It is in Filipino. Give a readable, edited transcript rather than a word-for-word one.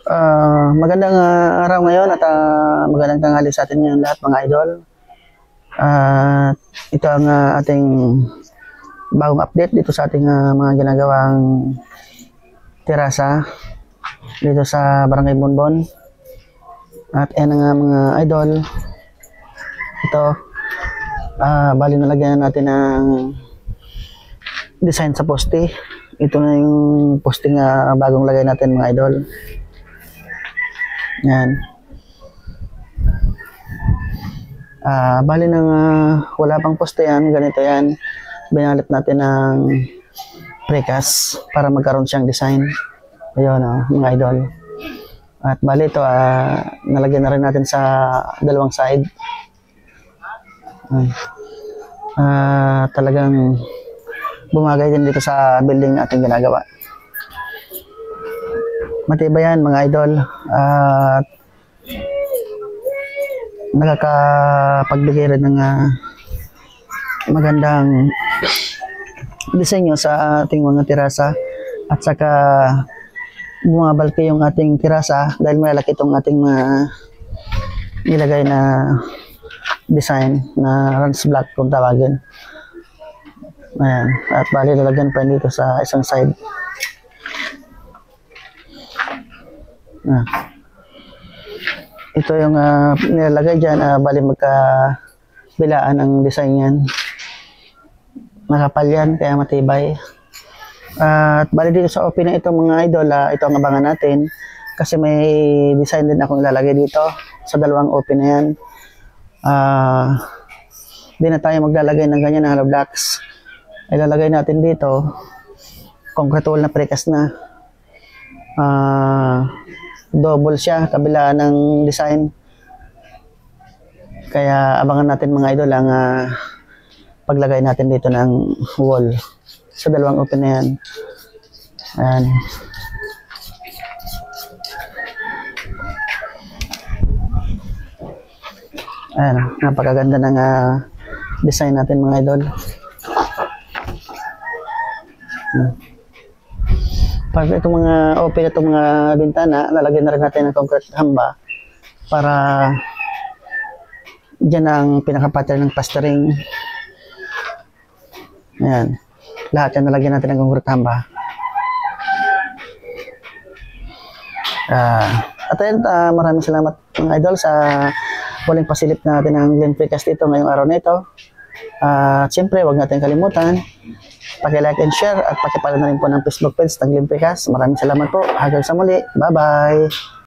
Magandang araw ngayon at magandang tanghali sa atin ngayon lahat mga idol. Ito ang ating bagong update dito sa ating mga ginagawang terasa dito sa Barangay Bonbon. At yan ang mga idol. Ito, bali nalagyan natin ng design sa poste. Ito na yung poste nga bagong lagay natin mga idol. Yan. Bali nang wala pang poste yan, ganito yan. Binalit natin ng precast para magkaroon siyang design. Ayun mga idol. At bali ito, nalagyan na rin natin sa dalawang side. Talagang bumagay din dito sa building ating ginagawa. Matibay yan mga idol. At nakakapagbigay rin ng magandang disenyo sa ating mga terasa. At saka bumabalki yung ating terasa dahil malaki itong ating nilagay na design na runs block kung tawagin. Ayan. At bali lalagyan pa dito sa isang side. Ito yung nilalagay dyan. Bali magkabilaan ang design yan. Nakapal yan kaya matibay. At bali dito sa open na ito mga idol, ito ang abangan natin kasi may design din akong ilalagay dito sa dalawang open na yan. Hindi na tayo maglalagay ng ganyan na hollow blocks. Ilalagay natin dito concrete wall na precast na. Double siya kabila ng design. Kaya abangan natin mga idol ang paglagay natin dito ng wall sa dalawang open na yan. Ayan. Ayan, napakaganda ng design natin mga idol. Pag itong mga open, itong mga bintana, lalagyan na rin natin ng concrete hamba para dyan ang pinaka-pattern ng plastering. Ayan. Lahat yan nalagyan natin ng concrete hamba. At ayun, maraming salamat mga idol sa huling pasilip natin ng Glen Precast dito ngayong araw na ito. At siyempre, huwag natin kalimutan paki-like and share at paki-follow na rin po ng Facebook page ng Glen Precast. Maraming salamat po. Hanggang sa muli. Bye-bye!